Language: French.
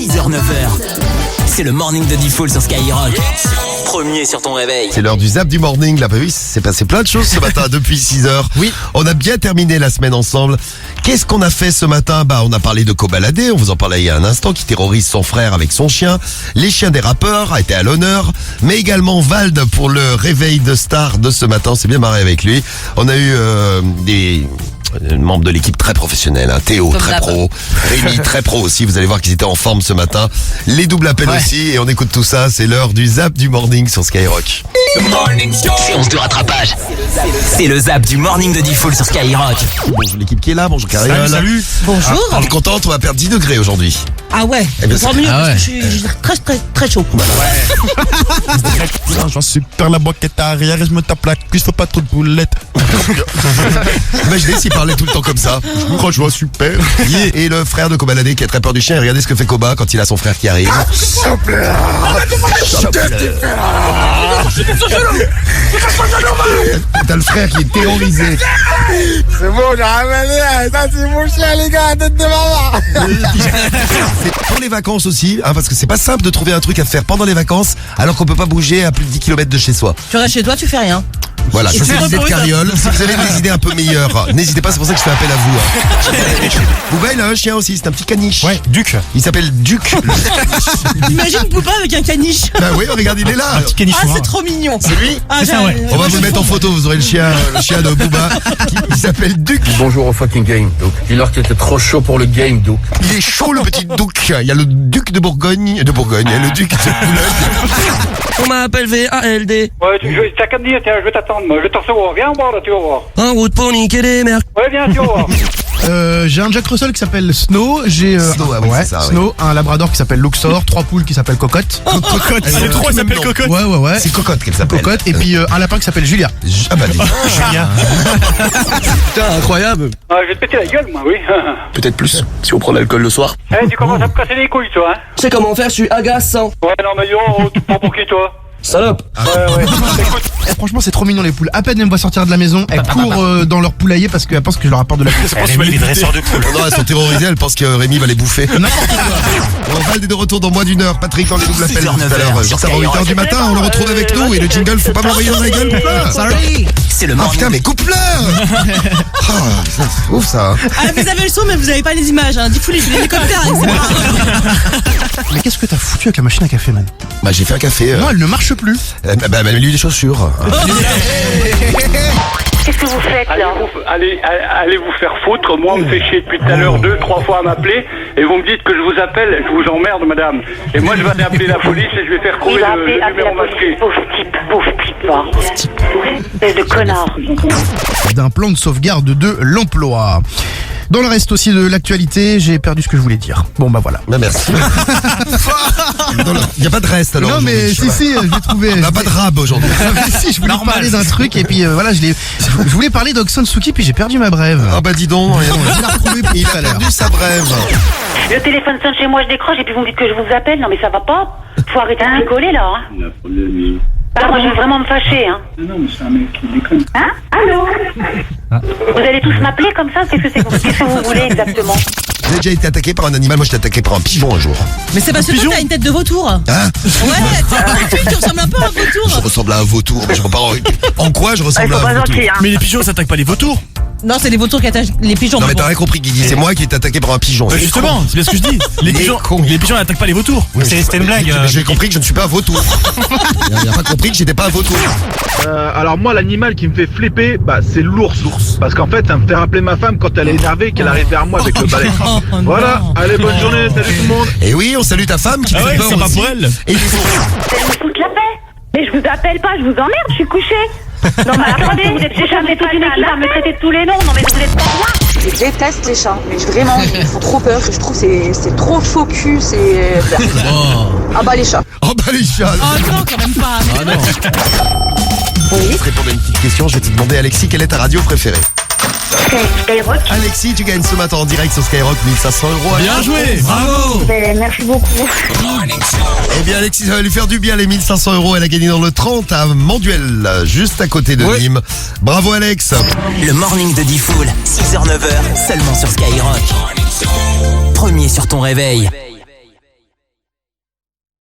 6h-9h. C'est le morning de Diffoul sur Skyrock. Premier sur ton réveil. C'est l'heure du zap du morning. Là, bah oui, c'est passé plein de choses ce matin depuis 6h. Oui. On a bien terminé la semaine ensemble. Qu'est-ce qu'on a fait ce matin? Bah, on a parlé de Kobalade, on vous en parlait il y a un instant, qui terrorise son frère avec son chien. Les chiens des rappeurs étaient à l'honneur, mais également Vald pour le réveil de star de ce matin. On s'est bien marré avec lui. On a eu des membres de l'équipe très professionnels, hein. Théo, Comme très d'hab. pro. Rémi, très pro aussi. Vous allez voir qu'ils étaient en forme ce matin. Les doubles appels aussi. Et on écoute tout ça. C'est l'heure du zap du morning sur Skyrock. Séance de rattrapage. C'est le zap du morning de Diffoul sur Skyrock. Bonjour l'équipe qui est là. Bonjour Cariole. Salut. Bonjour. On est contente, on va perdre 10 degrés aujourd'hui. Ah ouais, Eh ben, tant mieux, ah parce ouais. que je suis très chaud. J'en super la boquette arrière et je me tape la cuisse, faut pas trop de boulettes. Imaginez s'il parlait tout le temps comme ça. Je crois que je vois super. Et le frère de Kobalade qui a très peur du chien. Et regardez ce que fait Koba quand il a son frère qui arrive. T'as le frère qui est terrorisé. C'est bon, j'ai ramené, ça c'est mon chien les gars, tête de maman. C'est pour les vacances aussi, hein, parce que c'est pas simple de trouver un truc à faire pendant les vacances alors qu'on peut pas bouger à plus de 10 km de chez soi. Tu restes chez toi, tu fais rien. Voilà, ça c'est l'idée de Cariole. Si vous avez des idées un peu meilleures, n'hésitez pas, c'est pour ça que je fais appel à vous. Hein. Bouba, il a un chien aussi, c'est un petit caniche. Ouais, Duc. Il s'appelle Duc. Imagine Bouba avec un caniche. Bah oui, regarde, il est là. Caniche Ah, c'est trop mignon. C'est lui. Ah, C'est ça, j'ai- ouais. On va vous le mettre en photo, vous aurez le chien de Bouba. Il s'appelle Duc. Bonjour au fucking game, Doc. Dis-leur qu'il était trop chaud pour le game, Doc. Il est chaud le petit Duc. Il y a le Duc de Bourgogne, il y a le Duc de Boulogne. On m'appelle VALD. Ouais, t'as qu'à me dire, tiens, je vais t'attendre, moi. Je vais t'en recevoir. Viens voir, là, tu vas voir. En route pour niquer les merdes. Ouais, viens, tu vas voir. J'ai un Jack Russell qui s'appelle Snow, j'ai Snow, ah oui, c'est ça, oui. Snow, un Labrador qui s'appelle Luxor, 3 poules qui s'appellent Cocotte. Cocotte, C'est trop, elle s'appelle Cocotte. Ouais. C'est Cocotte qu'elle s'appelle. Cocotte et puis un lapin qui s'appelle Julia. Ah bah dis. Julien. Putain, incroyable. Ah, je vais te péter la gueule, moi, oui. Peut-être plus, si on prend l'alcool le soir. Eh, tu commences à me casser les couilles, toi, hein. Je sais comment faire, je suis agaçant. Ouais, non, mais yo, tu te prends pour qui, toi? Salope. Ouais. Écoute, Eh, franchement c'est trop mignon les poules. À peine elles me voient sortir de la maison, elles courent dans leur poulailler parce qu'elles pensent que je leur apporte de la pousse. Rémi, il est dresseur de poule. Non, elles sont terrorisées, elles pensent que Rémi va les bouffer. On va de retour dans moins d'une heure. Patrick, dans les doubles appels tout à l'heure. Juste avant 8h du matin, on le retrouve avec nous. Et le jingle, faut pas me l'envoyer dans la gueule, coupe-le. Sorry. C'est le Ah morning. putain, mais coupe-le. C'est ouf ça. Ah, vous avez le son, mais vous avez pas les images. Hein. Diffoul, il fait l'hélicoptère, hein, c'est pas Mais qu'est-ce que t'as foutu avec la machine à café man? Bah j'ai fait un café. Non elle ne marche plus. Bah mets-lui des chaussures. Qu'est-ce que vous faites là? allez vous faire foutre. Moi, on me fait chier depuis tout à l'heure 2-3 fois à m'appeler. Et vous me dites que je vous appelle. Je vous emmerde, madame. Et moi, je vais aller appeler la police et je vais faire Il trouver va le appeler la numéro police, masqué. pauvre type, va. Espèce de connard. D'un plan de sauvegarde de l'emploi. Dans le reste aussi de l'actualité, j'ai perdu ce que je voulais dire. Bon bah voilà. Bah merci. Il n'y a pas de reste alors. Non mais aujourd'hui. si, je l'ai trouvé. On n'a pas de rab aujourd'hui. Si, je voulais parler d'un truc et puis voilà, je voulais parler d'Oxon Suki puis j'ai perdu ma brève. Ah bah dis donc. Je l'ai retrouvé Il tout à a l'heure. perdu sa brève. Le téléphone sonne chez moi, je décroche et puis vous me dites que je vous appelle. Non mais ça va pas. Faut arrêter de rigoler là. Hein. Ah, moi je vais vraiment me fâcher. Hein. Non, mais c'est un mec qui déconne. Hein? Allô? Vous allez tous m'appeler comme ça? Qu'est-ce que vous voulez exactement? J'ai déjà été attaqué par un animal. Moi, j'étais attaqué par un pigeon un jour. Mais c'est parce que toi, t'as une tête de vautour. Hein? Ouais, tu ressembles un peu à un Je vautour. ressemble à un vautour. Mais je repars en quoi je ressemble à un vautour? Mais les pigeons, ça attaque pas les vautours. Non, c'est les vautours qui attaquent les pigeons. Non mais bon. t'as rien compris, Guigui. C'est moi qui ai été attaqué par un pigeon. Justement, c'est bien ce que je dis. Les pigeons n'attaquent pas les vautours. Oui, C'était une blague. mais j'ai compris que je ne suis pas un vautour. Il n'a pas compris que j'étais pas un vautour. Alors moi, l'animal qui me fait flipper, bah c'est l'ours. Parce qu'en fait, ça me fait rappeler ma femme quand elle est énervée et qu'elle arrive vers moi avec le balai. Oh, non. Voilà, allez, bonne journée, salut tout le monde. Et oui, on salue ta femme qui te Ah fait ouais, peur c'est pas aussi. pour elle. Et les ours. Vous allez me foutre la paix. Mais je vous appelle pas, je vous emmerde, je suis couchée. Non mais attendez, vous êtes jamais toute une équipe à me traiter de tous les noms. Non mais vous êtes pas moi. Je déteste les chats, mais vraiment, ils me font trop peur. Je trouve que c'est trop faux cul, c'est... Ah bah les chats. Oh bah les chats. Oh non, quand même pas. Ah non. Pour répondre à une petite question, je vais te demander, Alexis, quelle est ta radio préférée? Skyrock. Alexis, tu gagnes ce matin en direct sur Skyrock 1500 €. Bien joué, bravo. Merci beaucoup. Eh bien, Alexis, ça va lui faire du bien les 1500 €. Elle a gagné dans le 30 à Manduel, juste à côté de Nîmes. Bravo, Alex. Le morning de Diffoul, 6h-9h, seulement sur Skyrock. Premier sur ton réveil.